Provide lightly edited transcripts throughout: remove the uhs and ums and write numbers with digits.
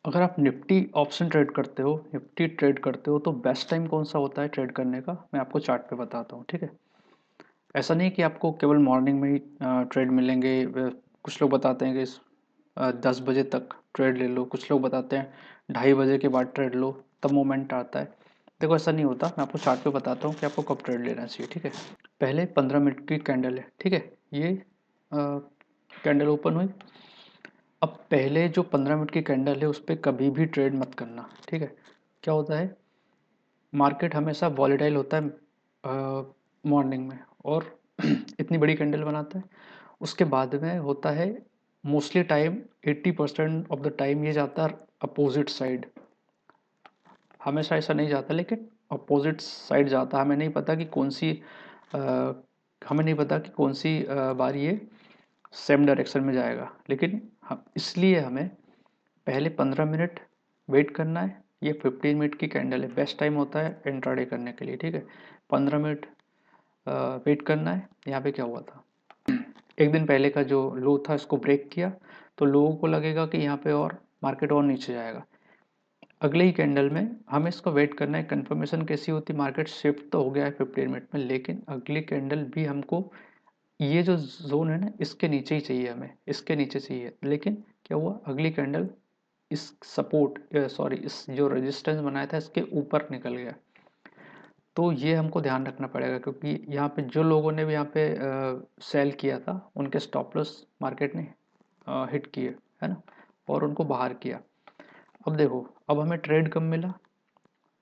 अगर आप Nifty option trade करते हो, निफ्टी ट्रेड करते हो तो बेस्ट टाइम कौन सा होता है ट्रेड करने का, मैं आपको चार्ट पे बताता हूँ, ठीक है। ऐसा नहीं कि आपको केवल मॉर्निंग में ही ट्रेड मिलेंगे। कुछ लोग बताते हैं कि 10 बजे तक ट्रेड ले लो, कुछ लोग बताते हैं 2:30 बजे के बाद ट्रेड लो, तब मोमेंट आता है। देखो ऐसा नहीं होता, मैं आपको चार्ट पे बताता हूँ कि आपको कब ट्रेड लेना चाहिए, ठीक है। पहले 15 मिनट की कैंडल है, ठीक है। ये कैंडल ओपन हुई। अब पहले जो 15 मिनट की कैंडल है उस पर कभी भी ट्रेड मत करना, ठीक है। क्या होता है, मार्केट हमेशा वॉलेटाइल होता है मॉर्निंग में, और इतनी बड़ी कैंडल बनाता है। उसके बाद में होता है mostly time 80% of the time ये जाता है अपोजिट साइड। हमेशा ऐसा नहीं जाता, लेकिन अपोजिट साइड जाता है। हमें नहीं पता कि कौन सी बार ये सेम डायरेक्शन में जाएगा, लेकिन हम इसलिए हमें पहले 15 मिनट वेट करना है। ये 15 मिनट की कैंडल है, बेस्ट टाइम होता है इंट्राडे करने के लिए, ठीक है। 15 मिनट वेट करना है। यहाँ पे क्या हुआ था, एक दिन पहले का जो लो था इसको ब्रेक किया, तो लोगों को लगेगा कि यहाँ पे और मार्केट और नीचे जाएगा। अगले ही कैंडल में हमें इसको वेट करना है। कंफर्मेशन कैसी होती, मार्केट शिफ्ट तो हो गया है 15 मिनट में, लेकिन अगली कैंडल भी हमको ये जो जोन है ना इसके नीचे ही चाहिए, हमें इसके नीचे चाहिए। लेकिन क्या हुआ, अगली कैंडल इस इस जो रेजिस्टेंस बनाया था इसके ऊपर निकल गया। तो ये हमको ध्यान रखना पड़ेगा, क्योंकि यहाँ पे जो लोगों ने भी यहाँ पे सेल किया था उनके स्टॉप लॉस मार्केट ने हिट किए, है ना, और उनको बाहर किया। अब देखो, अब हमें ट्रेड कब मिला,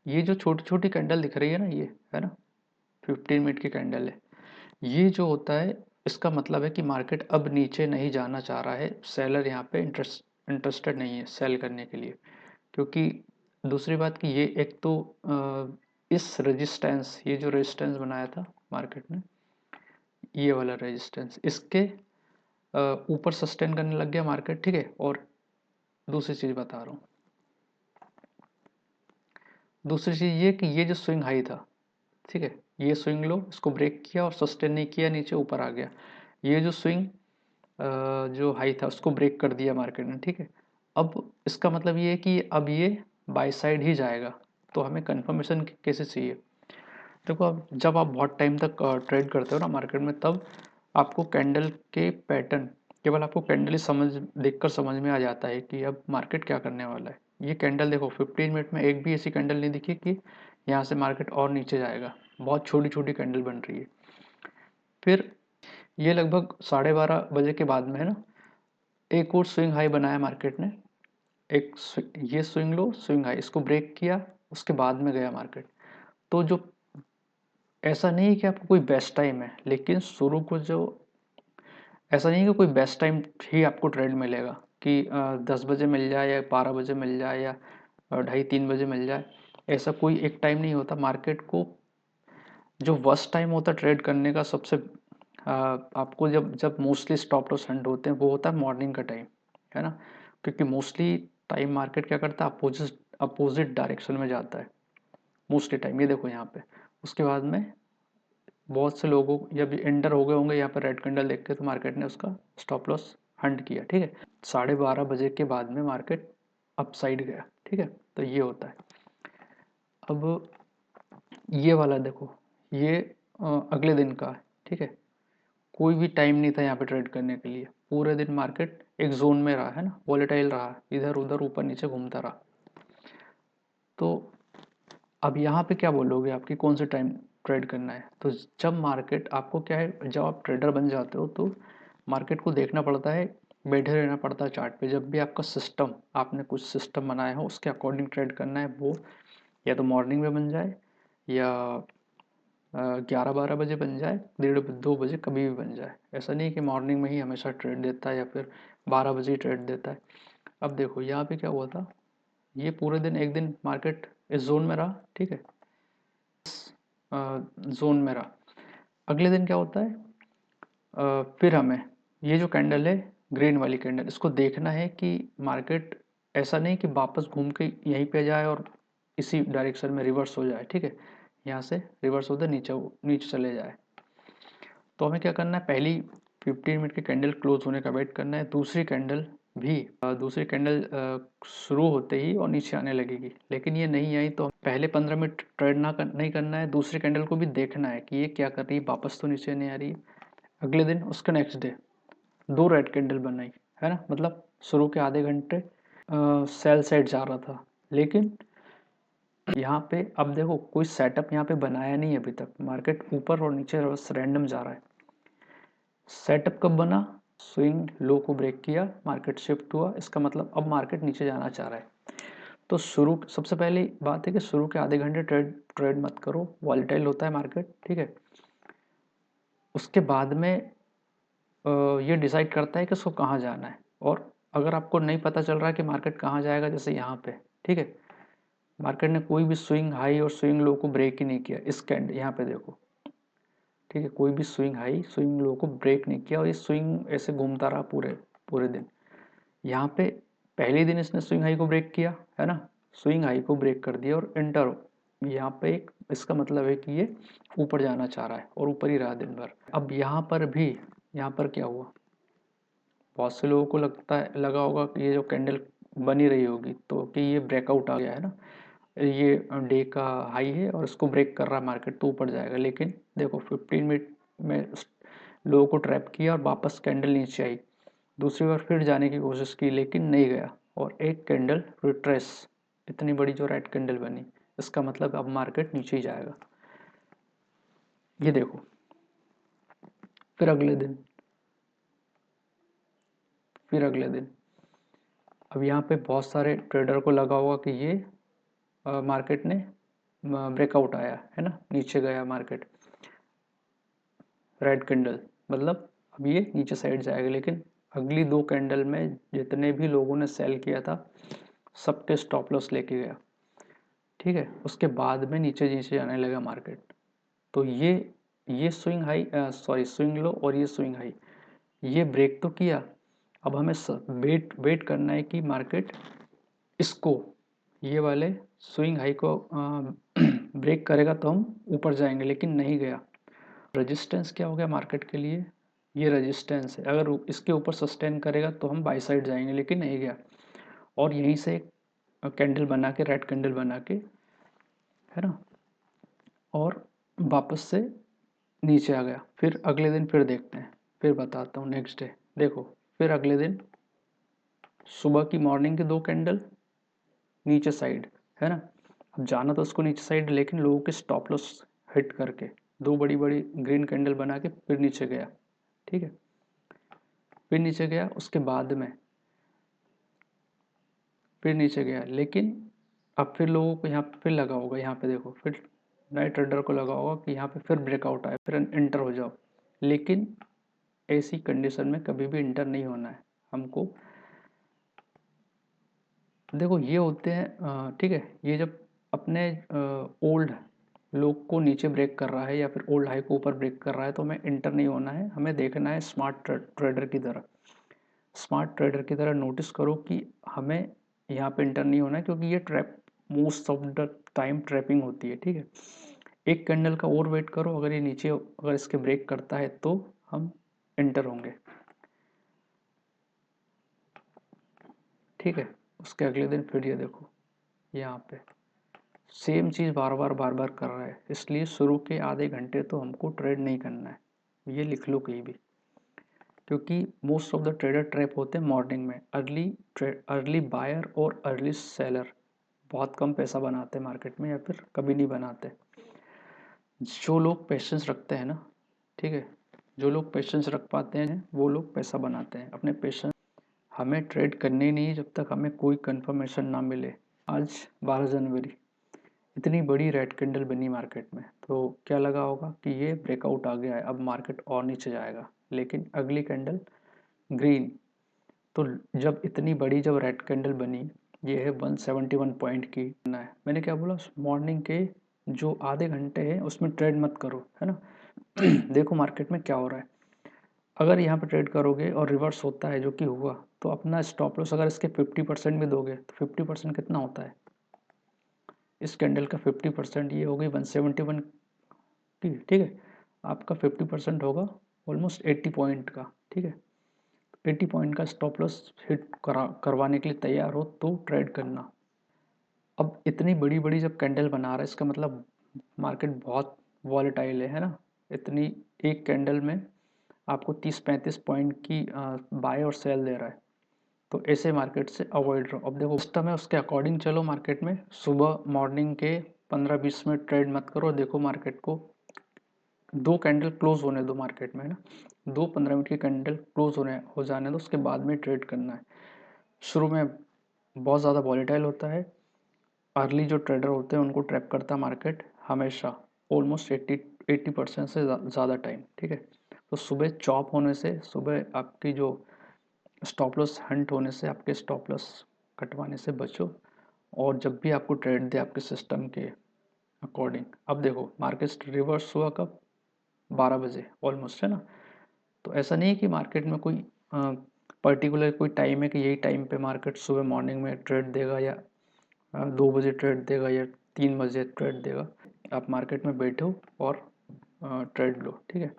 ये जो छोटी छोटी कैंडल दिख रही है ना, ये है ना 15 मिनट की कैंडल है। ये जो होता है इसका मतलब है कि मार्केट अब नीचे नहीं जाना चाह रहा है। सेलर यहाँ पे इंटरेस्टेड नहीं है सेल करने के लिए, क्योंकि दूसरी बात कि ये एक तो इस रेजिस्टेंस, ये जो रेजिस्टेंस बनाया था मार्केट ने, ये वाला रेजिस्टेंस इसके ऊपर सस्टेन करने लग गया मार्केट, ठीक है। और दूसरी चीज़ बता रहा हूँ, दूसरी चीज़ ये कि ये जो स्विंग हाई था, ठीक है, ये स्विंग लो इसको ब्रेक किया और सस्टेन नहीं किया, नीचे ऊपर आ गया। ये जो स्विंग जो हाई था उसको ब्रेक कर दिया मार्केट ने, ठीक है। अब इसका मतलब ये है कि अब ये बाय साइड ही जाएगा, तो हमें कंफर्मेशन कैसे चाहिए। देखो, अब जब आप बहुत टाइम तक ट्रेड करते हो ना मार्केट में, तब आपको कैंडल के पैटर्न, केवल आपको कैंडल ही देखकर समझ में आ जाता है कि अब मार्केट क्या करने वाला है। ये कैंडल देखो 15 मिनट में एक भी ऐसी कैंडल नहीं दिखी कि यहाँ से मार्केट और नीचे जाएगा। बहुत छोटी छोटी कैंडल बन रही है। फिर ये लगभग 12:30 बजे के बाद में है ना, एक और स्विंग हाई बनाया मार्केट ने। ये स्विंग लो स्विंग हाई इसको ब्रेक किया, उसके बाद में गया मार्केट। तो जो ऐसा नहीं है कि आपको कोई बेस्ट टाइम है, लेकिन शुरू को जो ऐसा नहीं है कि कोई बेस्ट टाइम ही आपको ट्रेड मिलेगा कि 10 बजे मिल जाए या 12 बजे मिल जाए या 2:30-3 बजे मिल जाए। ऐसा कोई एक टाइम नहीं होता। मार्केट को जो वर्स्ट टाइम होता है ट्रेड करने का, सबसे आपको जब जब मोस्टली स्टॉप लॉस हंट होते हैं वो होता है मॉर्निंग का टाइम, है ना। क्योंकि मोस्टली टाइम मार्केट क्या करता है, अपोजिट डायरेक्शन में जाता है मोस्टली टाइम। ये देखो यहाँ पे, उसके बाद में बहुत से लोगों जब एंटर हो गए होंगे यहाँ पर रेड कैंडल देख के, तो मार्केट ने उसका स्टॉप लॉस हंट किया, ठीक है। 12:30 बजे के बाद में मार्केट अप साइड गया, ठीक है। तो ये होता है। अब ये वाला देखो, ये अगले दिन का है, ठीक है। कोई भी टाइम नहीं था यहाँ पे ट्रेड करने के लिए। पूरे दिन मार्केट एक जोन में रहा, है ना, वॉलेटाइल रहा, इधर उधर ऊपर नीचे घूमता रहा। तो अब यहाँ पे क्या बोलोगे आपकी कौन से टाइम ट्रेड करना है। तो जब मार्केट आपको क्या है, जब आप ट्रेडर बन जाते हो तो मार्केट को देखना पड़ता है, बैठे रहना पड़ता है चार्ट पे। जब भी आपका सिस्टम, आपने कुछ सिस्टम बनाया हो उसके अकॉर्डिंग ट्रेड करना है, वो या तो मॉर्निंग में बन जाए या 11-12 बजे बन जाए, 1:30-2 बजे कभी भी बन जाए। ऐसा नहीं कि मॉर्निंग में ही हमेशा ट्रेड देता है या फिर 12 बजे ही ट्रेड देता है। अब देखो यहाँ पे क्या हुआ था, ये पूरे दिन एक दिन मार्केट इस जोन में रहा, ठीक है, जोन में रहा। अगले दिन क्या होता है, फिर हमें ये जो कैंडल है ग्रीन वाली कैंडल, इसको देखना है कि मार्केट ऐसा नहीं कि वापस घूम के यहीं पे जाए और इसी डायरेक्शन में रिवर्स हो जाए, ठीक है। यहाँ से रिवर्स होते नीचे नीचे चले जाए। तो हमें क्या करना है, पहली 15 मिनट की कैंडल क्लोज होने का वेट करना है। दूसरी कैंडल भी दूसरी कैंडल शुरू होते ही और नीचे आने लगेगी, लेकिन ये नहीं आई तो पहले 15 मिनट ट्रेड नहीं करना है, दूसरी कैंडल को भी देखना है कि ये क्या कर रही है, वापस तो नीचे नहीं आ रही है। अगले दिन उसके नेक्स्ट डे 2 रेड कैंडल बनाई, है ना, मतलब शुरू के आधे घंटे सेल साइड जा रहा था, लेकिन यहाँ पे अब देखो कोई सेटअप यहाँ पे बनाया नहीं है अभी तक, मार्केट ऊपर और नीचे बस रैंडम जा रहा है। सेटअप कब बना, स्विंग लो को ब्रेक किया, मार्केट शिफ्ट हुआ, इसका मतलब अब मार्केट नीचे जाना चाह रहा है। तो शुरू सबसे पहली बात है कि शुरू के आधे घंटे ट्रेड मत करो, वॉलेटाइल होता है मार्केट, ठीक है। उसके बाद में ये डिसाइड करता है कि उसको कहाँ जाना है, और अगर आपको नहीं पता चल रहा है कि मार्केट कहाँ जाएगा, जैसे यहाँ पे, ठीक है, मार्केट ने कोई भी स्विंग हाई और स्विंग लो को ब्रेक ही नहीं किया, इस कैंडल यहाँ पे देखो, ठीक है, कोई भी स्विंग हाई स्विंग लो को ब्रेक नहीं किया और ये स्विंग ऐसे घूमता रहा पूरे पूरे दिन। यहाँ पे पहले दिन इसने स्विंग हाई को ब्रेक किया, है ना, स्विंग हाई को ब्रेक कर दिया और एंटर, यहाँ पे एक इसका मतलब है कि ये ऊपर जाना चाह रहा है और ऊपर ही रहा दिन भर। अब यहाँ पर भी, यहाँ पर क्या हुआ, बहुत से लोगों को लगा होगा कि ये जो कैंडल बनी रही होगी तो कि ये ब्रेकआउट आ गया है ना, ये डे का हाई है और इसको ब्रेक कर रहा है मार्केट तो ऊपर जाएगा, लेकिन देखो 15 मिनट में लोगों को ट्रैप किया और वापस कैंडल नीचे आई, दूसरी बार फिर जाने की कोशिश की लेकिन नहीं गया, और एक कैंडल रिट्रेस, इतनी बड़ी जो रेड कैंडल बनी, इसका मतलब अब मार्केट नीचे ही जाएगा। ये देखो, फिर अगले दिन, फिर अगले दिन, अब यहाँ पे बहुत सारे ट्रेडर को लगा होगा कि ये मार्केट ने ब्रेकआउट आया है ना, नीचे गया मार्केट, रेड कैंडल, मतलब अब ये नीचे साइड जाएगा, लेकिन अगली 2 कैंडल में जितने भी लोगों ने सेल किया था सबके स्टॉप लॉस लेके गया, ठीक है। उसके बाद में नीचे नीचे जाने लगा मार्केट। तो ये swing high, sorry swing low और ये स्विंग हाई, ये ब्रेक तो किया, अब हमें वेट वेट करना है कि मार्केट इसको, ये वाले स्विंग हाई को ब्रेक करेगा तो हम ऊपर जाएंगे, लेकिन नहीं गया। रेजिस्टेंस क्या हो गया मार्केट के लिए, ये रेजिस्टेंस है, अगर इसके ऊपर सस्टेन करेगा तो हम बाई साइड जाएंगे, लेकिन नहीं गया, और यहीं से कैंडल बना के, रेड कैंडल बना के, है ना, और वापस से नीचे आ गया। फिर अगले दिन फिर देखते हैं, फिर बताता हूँ नेक्स्ट डे। देखो फिर अगले दिन सुबह की मॉर्निंग के 2 कैंडल नीचे साइड, है ना, अब जाना तो उसको नीचे साइड, लेकिन लोगों के स्टॉप लॉस हिट करके 2 बड़ी बड़ी ग्रीन कैंडल बना के फिर नीचे गया, ठीक है, फिर नीचे गया, उसके बाद में फिर नीचे गया, लेकिन अब फिर लोगों को यहाँ पे फिर लगा होगा, यहाँ पे देखो फिर नए ट्रेडर को लगा होगा कि यहाँ पे फिर ब्रेकआउट आए, फिर इंटर हो जाओ, लेकिन ऐसी कंडीशन में कभी भी इंटर नहीं होना है हमको। देखो ये होते हैं, ठीक है, ये जब अपने ओल्ड लोग को नीचे ब्रेक कर रहा है या फिर ओल्ड हाई को ऊपर ब्रेक कर रहा है तो हमें इंटर नहीं होना है, हमें देखना है स्मार्ट ट्रेडर की तरह, स्मार्ट ट्रेडर की तरह नोटिस करो कि हमें यहाँ पे इंटर नहीं होना है, क्योंकि ये trap most of the time trapping होती है, ठीक है। एक कैंडल का और वेट करो, अगर ये नीचे, अगर इसके ब्रेक करता है तो हम इंटर होंगे, ठीक है। उसके अगले दिन फिर ये देखो यहाँ पे सेम चीज़ बार बार कर रहा है, इसलिए शुरू के आधे घंटे तो हमको ट्रेड नहीं करना है, ये लिख लो कहीं भी, क्योंकि most of the trader trap होते हैं मॉर्निंग में, अर्ली बायर और अर्ली सेलर बहुत कम पैसा बनाते हैं मार्केट में, या फिर कभी नहीं बनाते। जो लोग पेशेंस रखते हैं ना, ठीक है, जो लोग पेशेंस रख पाते हैं वो लोग पैसा बनाते हैं, अपने पेशेंस, हमें ट्रेड करनी नहीं है जब तक हमें कोई कंफर्मेशन ना मिले। आज 12 जनवरी, इतनी बड़ी रेड कैंडल बनी मार्केट में, तो क्या लगा होगा कि ये ब्रेकआउट आ गया है, अब मार्केट और नीचे जाएगा, लेकिन अगली कैंडल ग्रीन, तो जब इतनी बड़ी जब रेड कैंडल बनी, ये है 171 पॉइंट की ना है, मैंने क्या बोला, मॉर्निंग के जो आधे घंटे हैं उसमें ट्रेड मत करो, है ना। देखो मार्केट में क्या हो रहा है, अगर यहाँ पे ट्रेड करोगे और रिवर्स होता है, जो कि हुआ, तो अपना स्टॉप लॉस अगर इसके 50% भी दोगे तो 50% कितना होता है, इस कैंडल का 50% ये हो गई 171 की, ठीक है, आपका 50% होगा ऑलमोस्ट 80 पॉइंट का, ठीक है। 80 पॉइंट का स्टॉप लॉस हिट करवाने के लिए तैयार हो तो ट्रेड करना। अब इतनी बड़ी बड़ी जब कैंडल बना रहा है इसका मतलब मार्केट बहुत वॉलेटाइल है ना। इतनी एक कैंडल में आपको 30-35 पॉइंट की बाय और सेल दे रहा है, तो ऐसे मार्केट से अवॉइड रहो। अब देखो सिस्टम है उसके अकॉर्डिंग चलो मार्केट में। सुबह मॉर्निंग के 15-20 मिनट ट्रेड मत करो, देखो मार्केट को 2 कैंडल क्लोज होने दो मार्केट में, है ना। 2-15 मिनट की कैंडल क्लोज हो जाने दो, उसके बाद में ट्रेड करना है। शुरू में बहुत ज़्यादा वॉलेटाइल होता है। अर्ली जो ट्रेडर होते हैं उनको ट्रैप करता है मार्केट हमेशा, ऑलमोस्ट 80% से ज़्यादा टाइम, ठीक है। तो सुबह चॉप होने से, सुबह आपकी जो स्टॉप लॉस हंट होने से, आपके स्टॉप लॉस कटवाने से बचो। और जब भी आपको ट्रेड दे आपके सिस्टम के अकॉर्डिंग। अब देखो मार्केट रिवर्स हुआ कब, 12 बजे ऑलमोस्ट, है ना। तो ऐसा नहीं है कि मार्केट में कोई पर्टिकुलर कोई टाइम है कि यही टाइम पे मार्केट सुबह मॉर्निंग में ट्रेड देगा, या 2 बजे ट्रेड देगा, या 3 बजे ट्रेड देगा। आप मार्केट में बैठो और ट्रेड लो, ठीक है।